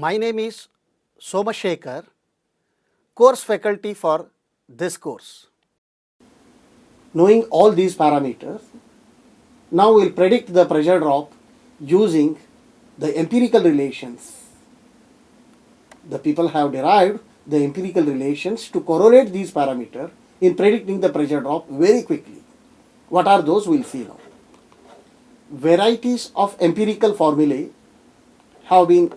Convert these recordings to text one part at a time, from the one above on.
My name is Somashekar, course faculty for this course. Knowing all these parameters, now we'll predict the pressure drop using the empirical relations. The people have derived the empirical relations to correlate these parameters in predicting the pressure drop very quickly. What are those? We'll see now. Varieties of empirical formulae have been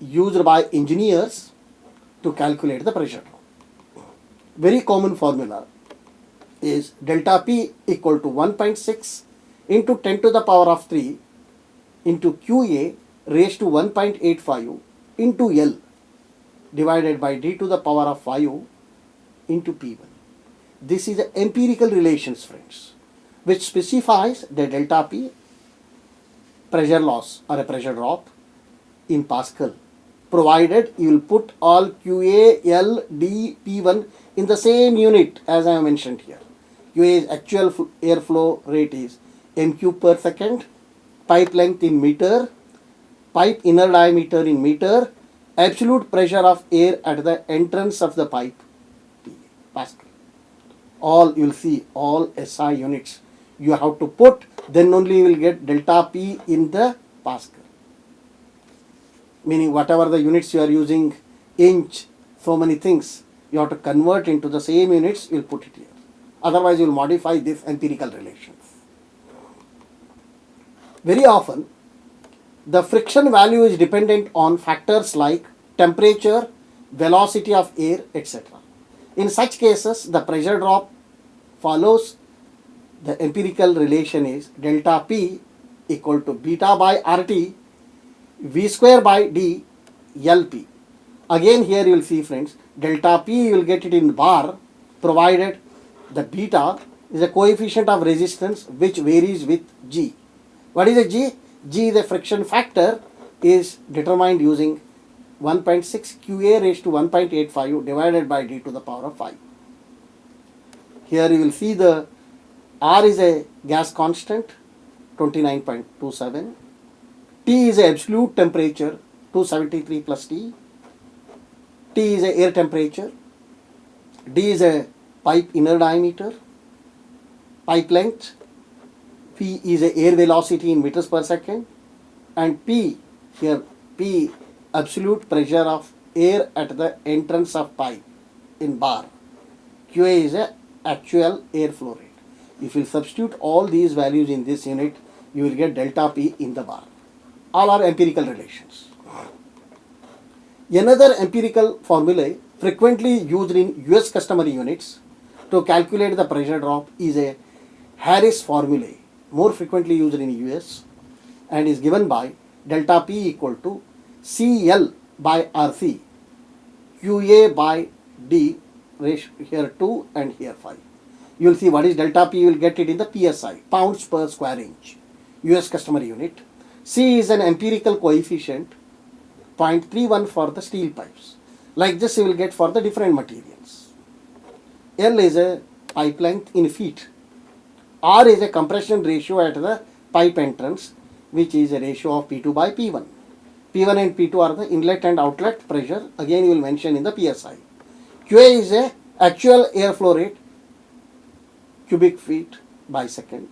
used by engineers to calculate the pressure drop. Very common formula is delta P equal to 1.6 into 10 to the power of 3 into QA raised to 1.85 into L divided by D to the power of 5 into P1. This is an empirical relations, friends, which specifies the delta P pressure loss or a pressure drop in Pascal, provided you will put all QA, L, D, P1 in the same unit as I have mentioned here. QA is actual airflow rate is m³ per second, pipe length in meter, pipe inner diameter in meter, absolute pressure of air at the entrance of the pipe, Pascal. All you will see, all SI units you have to put, then only you will get delta P in the Pascal. Meaning whatever the units you are using, inch, so many things, you have to convert into the same units, you will put it here. Otherwise you will modify this empirical relations. Very often, the friction value is dependent on factors like temperature, velocity of air, etc. In such cases, the pressure drop follows the empirical relation is delta P equal to beta by RT V square by D LP. Again here you will see, friends, delta P you will get it in bar, provided the beta is a coefficient of resistance which varies with G. What is a G? G is a friction factor, is determined using 1.6 QA raised to 1.85 divided by D to the power of 5. Here you will see the R is a gas constant 29.27. T is a absolute temperature 273 plus T. T is a air temperature. D is a pipe inner diameter. Pipe length. P is a air velocity in meters per second. And P, here P absolute pressure of air at the entrance of pipe in bar. QA is a actual air flow rate. If you substitute all these values in this unit, you will get delta P in the bar. All are empirical relations. Another empirical formula frequently used in US customary units to calculate the pressure drop is a Harris formula, more frequently used in US, and is given by delta P equal to CL by RC, QA by D, here 2 and here 5. You will see what is delta P, you will get it in the PSI, pounds per square inch, US customary unit. C is an empirical coefficient, 0.31 for the steel pipes. Like this you will get for the different materials. L is a pipe length in feet. R is a compression ratio at the pipe entrance, which is a ratio of P2 by P1. P1 and P2 are the inlet and outlet pressure, again you will mention in the PSI. QA is a actual airflow rate, cubic feet by second.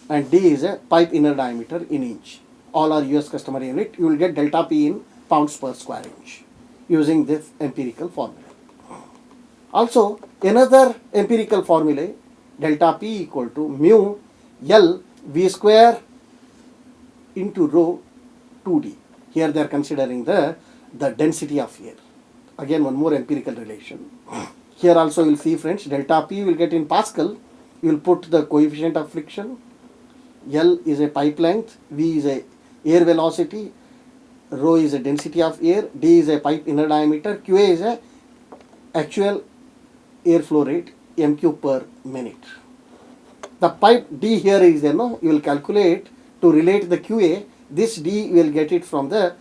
And D is a pipe inner diameter in inch. All are US customary unit. You will get delta P in pounds per square inch using this empirical formula. Also, another empirical formula, delta P equal to mu L V square into rho 2D. Here they are considering the density of air. Again, one more empirical relation. Here also you will see, friends, delta P will get in Pascal. You will put the coefficient of friction. L is a pipe length, V is a air velocity, rho is a density of air, D is a pipe inner diameter, QA is a actual airflow rate, m³ per minute. The pipe D here is there, no? You will calculate to relate the QA. This D you will get it from the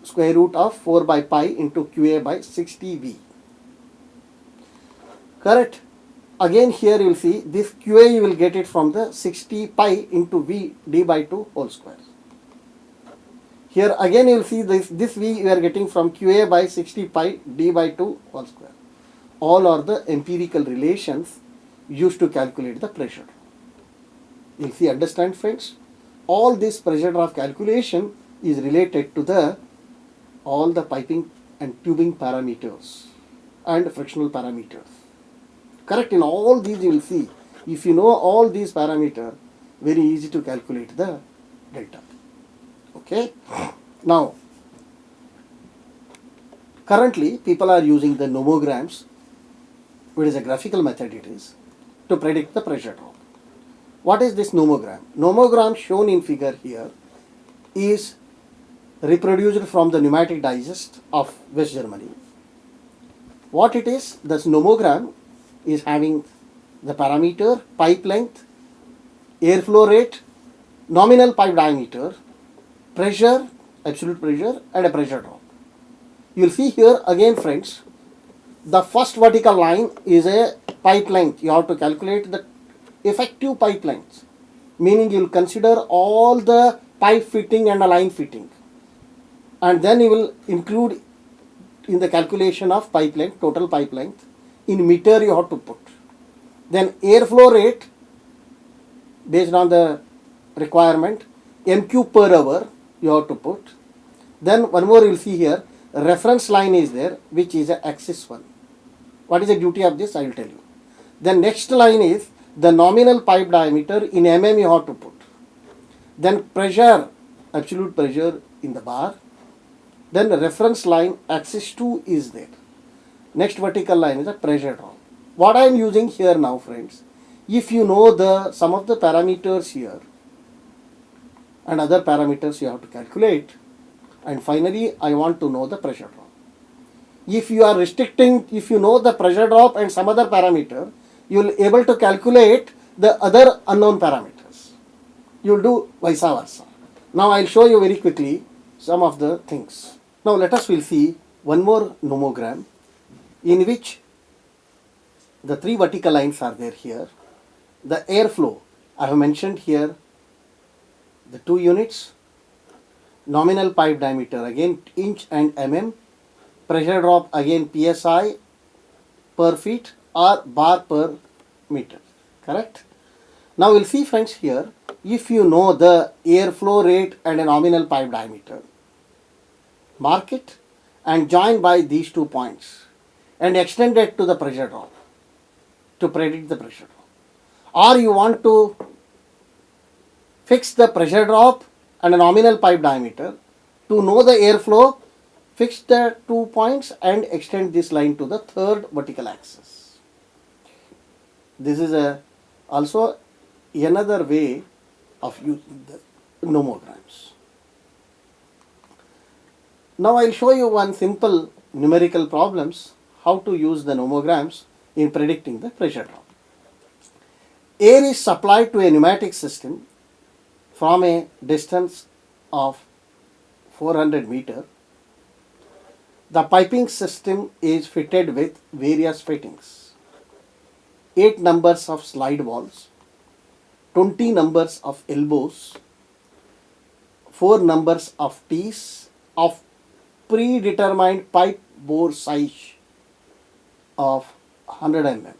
square root of 4 by pi into QA by 60V. Correct? Again here you will see this QA you will get it from the 60 pi into V D by 2 whole square. Here again you will see this V we are getting from QA by 60 pi D by 2 whole square. All are the empirical relations used to calculate the pressure. You will see, understand friends, all this pressure drop calculation is related to all the piping and tubing parameters and frictional parameters. Correct, in all these you will see, if you know all these parameters, very easy to calculate the delta. Okay. Now, currently people are using the nomograms, which is a graphical method it is, to predict the pressure drop. What is this nomogram? Nomogram shown in figure here is reproduced from the Pneumatic Digest of West Germany. What it is, this nomogram is having the parameter, pipe length, airflow rate, nominal pipe diameter, pressure, absolute pressure, and a pressure drop. You will see here again friends, the first vertical line is a pipe length. You have to calculate the effective pipe length, meaning you will consider all the pipe fitting and a line fitting, and then you will include in the calculation of pipe length, total pipe length, in meter you have to put. Then airflow rate based on the requirement, MQ per hour you have to put. Then one more you will see here, reference line is there, which is a axis one. What is the duty of this? I will tell you. Then next line is the nominal pipe diameter in mm you have to put. Then pressure, absolute pressure in the bar. Then the reference line axis 2 is there. Next vertical line is a pressure drop. What I am using here now friends, if you know some of the parameters here and other parameters you have to calculate, and finally I want to know the pressure drop. If you are restricting, if you know the pressure drop and some other parameter, you will able to calculate the other unknown parameters. You will do vice versa. Now I will show you very quickly some of the things. Now let us will see one more nomogram in which the three vertical lines are there here. The airflow, I have mentioned here the 2 units, nominal pipe diameter again inch and mm, pressure drop again psi per feet or bar per meter, correct? Now we will see friends here, if you know the airflow rate and a nominal pipe diameter, mark it and join by these 2 points and extend it to the pressure drop to predict the pressure drop. Or you want to fix the pressure drop and a nominal pipe diameter, to know the airflow, fix the 2 points and extend this line to the third vertical axis. This is also another way of using the nomograms. Now I will show you one simple numerical problems how to use the nomograms in predicting the pressure drop. Air is supplied to a pneumatic system from a distance of 400 meter. The piping system is fitted with various fittings: 8 numbers of slide walls, 20 numbers of elbows, 4 numbers of T's of predetermined pipe bore size of 100 mm.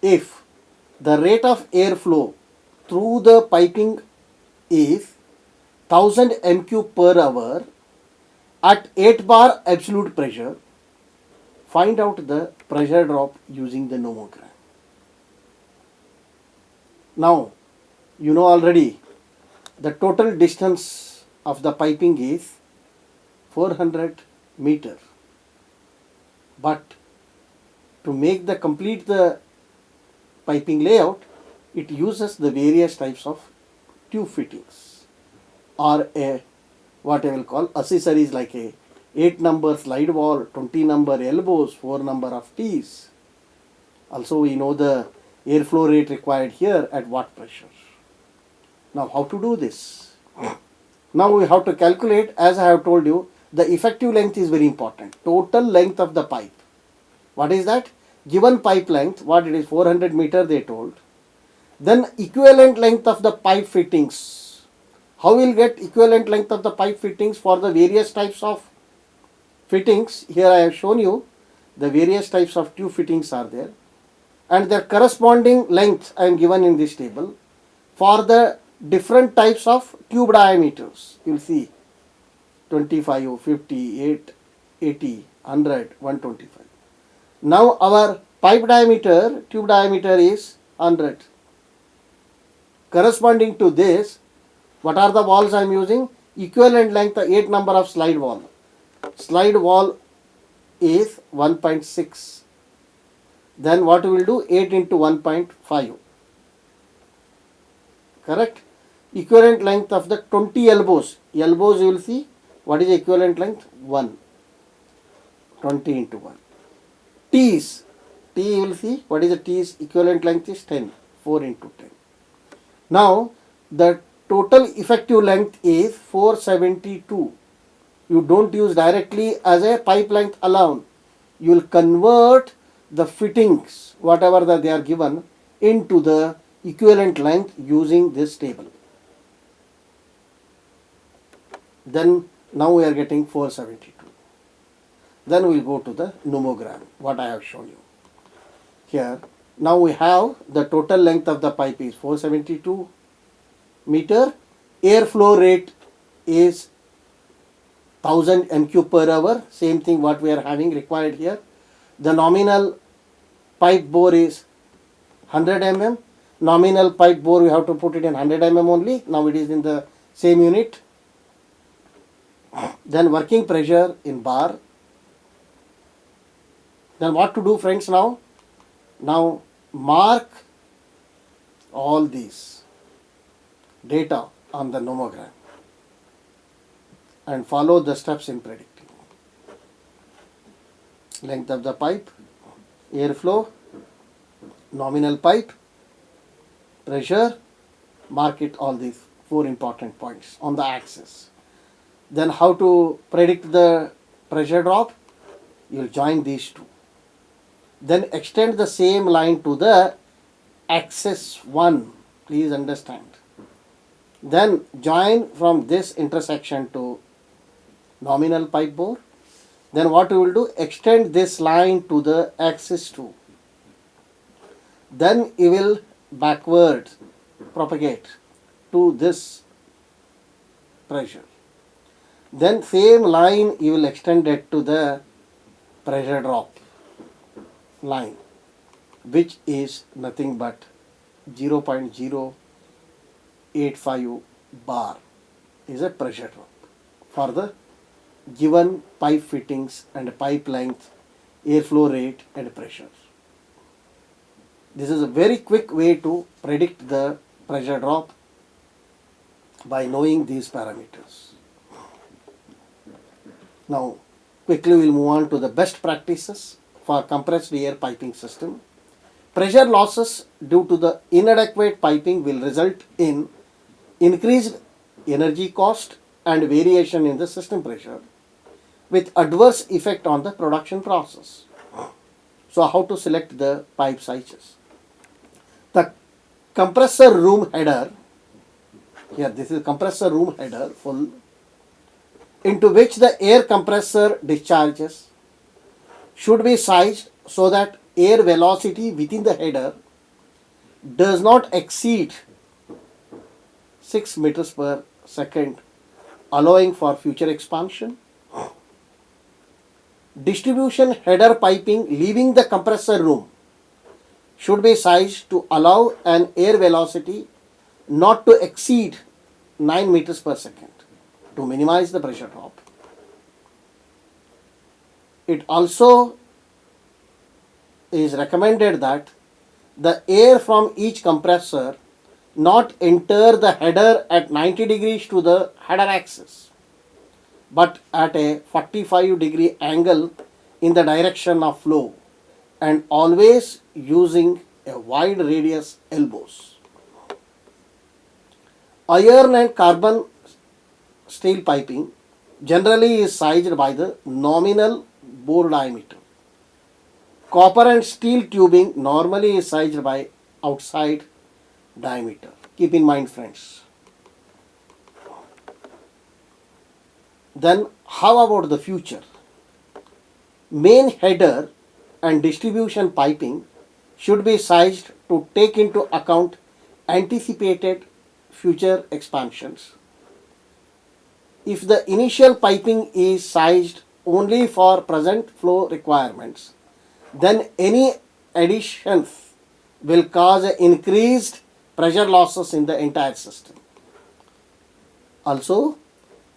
If the rate of airflow through the piping is 1000 m³ per hour at 8 bar absolute pressure, find out the pressure drop using the nomogram. Now you know already the total distance of the piping is 400 meter, but to make the complete the piping layout, it uses the various types of tube fittings or what I will call accessories like a 8 number slide wall, 20 number elbows, 4 number of T's. Also we know the airflow rate required here at what pressure. Now how to do this? Now we have to calculate, as I have told you, the effective length is very important. Total length of the pipe. What is that? Given pipe length, what it is, 400 meter they told. Then equivalent length of the pipe fittings. How we will get equivalent length of the pipe fittings for the various types of fittings? Here I have shown you the various types of tube fittings are there, and their corresponding length I am given in this table for the different types of tube diameters. You will see 25, 50, 8, 80, 100, 125. Now our pipe diameter, tube diameter is 100. Corresponding to this, what are the walls I am using? Equivalent length, the 8 number of slide wall. Slide wall is 1.6. Then what we will do? 8 into 1.5. Correct? Equivalent length of the 20 elbows. Elbows you will see. What is the equivalent length? 1. 20 into 1. T's. T you will see. What is the T's equivalent length is 10. 4 into 10. Now the total effective length is 472. You don't use directly as a pipe length alone. You will convert the fittings, whatever that they are given, into the equivalent length using this table. Then now we are getting 472. Then we will go to the nomogram, what I have shown you. Here, now we have the total length of the pipe is 472 meter. Airflow rate is 1000 m³ per hour. Same thing what we are having required here. The nominal pipe bore is 100 mm. Nominal pipe bore we have to put it in 100 mm only. Now it is in the same unit. Then working pressure in bar. Then what to do, friends, now? Now mark all these data on the nomogram and follow the steps in predicting. Length of the pipe, airflow, nominal pipe, pressure, mark it all these 4 important points on the axis. Then how to predict the pressure drop? You will join these two. Then extend the same line to the axis 1. Please understand. Then join from this intersection to nominal pipe bore. Then what you will do? Extend this line to the axis 2. Then you will backward propagate to this pressure. Then same line you will extend it to the pressure drop line, which is nothing but 0.085 bar is a pressure drop for the given pipe fittings and pipe length, airflow rate and pressure. This is a very quick way to predict the pressure drop by knowing these parameters. Now quickly we will move on to the best practices for compressed air piping system. Pressure losses due to the inadequate piping will result in increased energy cost and variation in the system pressure with adverse effect on the production process. So how to select the pipe sizes? The compressor room header, here this is compressor room header full, into which the air compressor discharges, should be sized so that air velocity within the header does not exceed 6 meters per second, allowing for future expansion. Distribution header piping leaving the compressor room should be sized to allow an air velocity not to exceed 9 meters per second to minimize the pressure drop. It also is recommended that the air from each compressor not enter the header at 90 degrees to the header axis, but at a 45-degree angle in the direction of flow, and always using a wide radius elbows. Iron and carbon steel piping generally is sized by the nominal bore diameter. Copper and steel tubing normally is sized by outside diameter. Keep in mind, friends. Then how about the future? Main header and distribution piping should be sized to take into account anticipated future expansions. If the initial piping is sized only for present flow requirements, then any additions will cause increased pressure losses in the entire system. Also,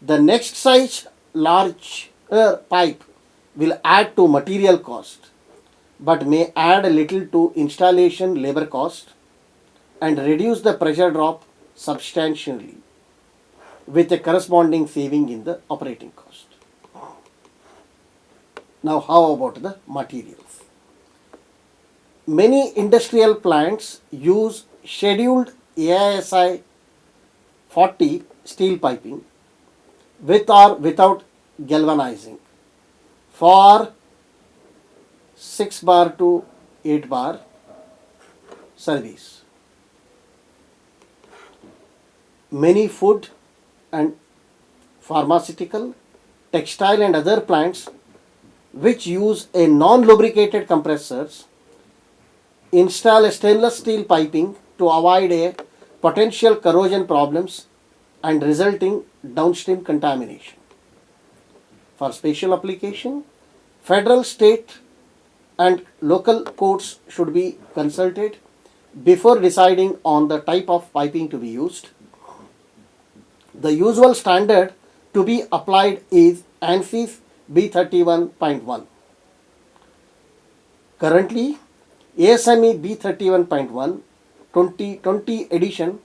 the next size larger pipe will add to material cost but may add a little to installation labor cost and reduce the pressure drop substantially with a corresponding saving in the operating cost. Now, how about the materials? Many industrial plants use scheduled AISI 40 steel piping with or without galvanizing for 6 bar to 8 bar service. Many food and pharmaceutical, textile and other plants which use a non-lubricated compressors install a stainless steel piping to avoid a potential corrosion problems and resulting downstream contamination. For special application, federal, state and local codes should be consulted before deciding on the type of piping to be used. The usual standard to be applied is ANSYS B31.1. Currently, ASME B31.1 2020 edition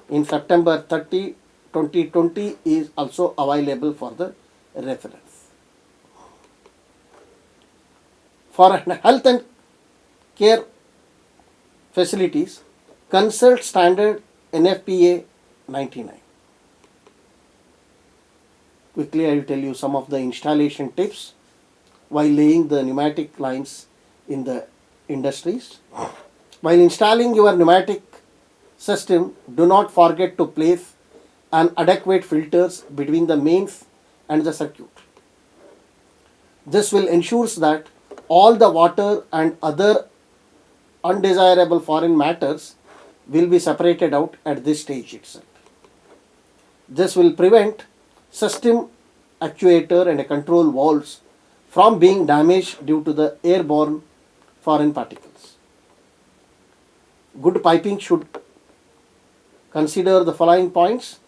in September 30, 2020 is also available for the reference. For health and care facilities, consult standard NFPA 99. Quickly, I will tell you some of the installation tips while laying the pneumatic lines in the industries. While installing your pneumatic system, do not forget to place an adequate filters between the mains and the circuit. This will ensure that all the water and other undesirable foreign matters will be separated out at this stage itself. This will prevent system actuator and control valves from being damaged due to the airborne foreign particles. Good piping should consider the following points.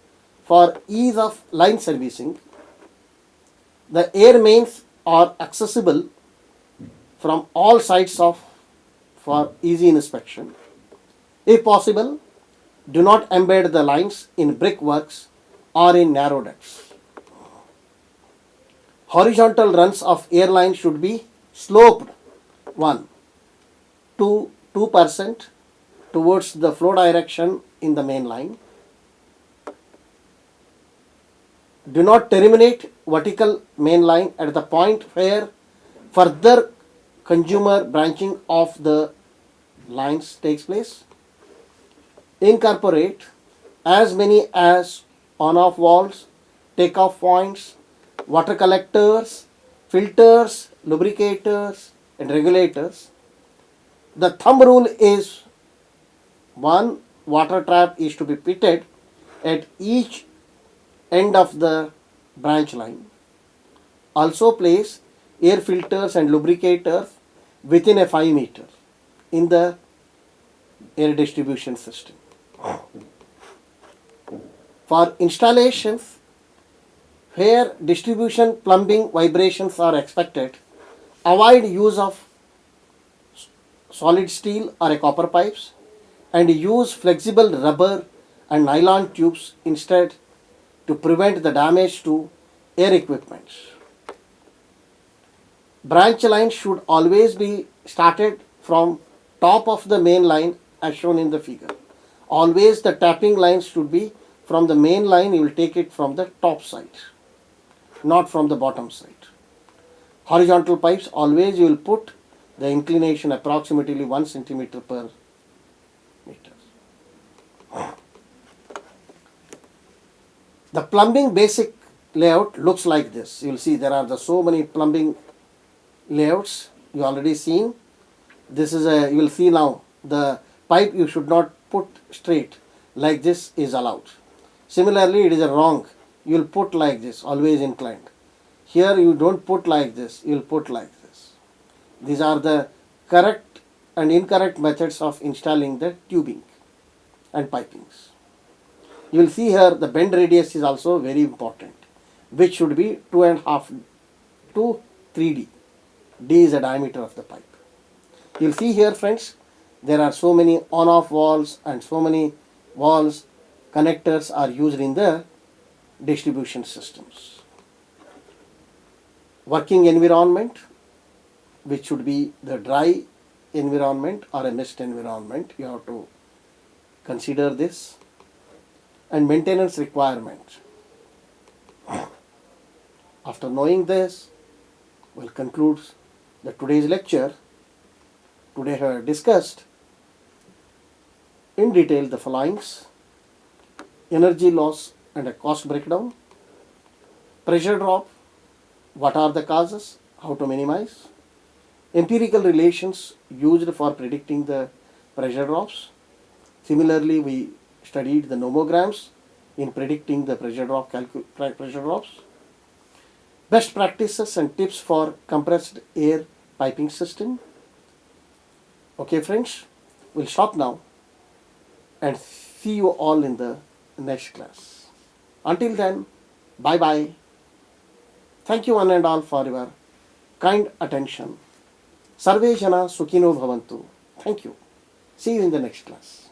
For ease of line servicing, the air mains are accessible from all sides for easy inspection. If possible, do not embed the lines in brickworks or in narrow ducts. Horizontal runs of air line should be sloped 1 to 2% towards the flow direction in the main line. Do not terminate vertical main line at the point where further consumer branching of the lines takes place. Incorporate as many as on-off valves, take-off points, water collectors, filters, lubricators and regulators. The thumb rule is one water trap is to be fitted at each end of the branch line. Also place air filters and lubricators within a 5 meter in the air distribution system. For installations where distribution plumbing vibrations are expected, avoid use of solid steel or copper pipes and use flexible rubber and nylon tubes instead to prevent the damage to air equipment. Branch lines should always be started from top of the main line as shown in the figure. Always the tapping lines should be from the main line, you will take it from the top side, not from the bottom side. Horizontal pipes, always you will put the inclination approximately 1 centimeter per meter. The plumbing basic layout looks like this. You will see there are so many plumbing layouts you already seen. This is you will see now the pipe you should not put straight like this is allowed. Similarly, it is a wrong. You will put like this, always inclined. Here you don't put like this, you will put like this. These are the correct and incorrect methods of installing the tubing and pipings. You will see here the bend radius is also very important, which should be 2.5 to 3D. D is the diameter of the pipe. You will see here, friends, there are so many on-off valves and so many valves connectors are used in the distribution systems. Working environment, which should be the dry environment or a mist environment, you have to consider this. And maintenance requirement. After knowing this, we'll conclude today's lecture. Today I have discussed in detail the following: energy loss and a cost breakdown, pressure drop, what are the causes, how to minimize, empirical relations used for predicting the pressure drops. Similarly, we studied the nomograms in predicting the pressure drops, best practices and tips for compressed air piping system. Okay, friends, we'll stop now and see you all in the next class. Until then, bye bye. Thank you one and all for your kind attention. Sarve Jana Sukhino Bhavantu. Thank you. See you in the next class.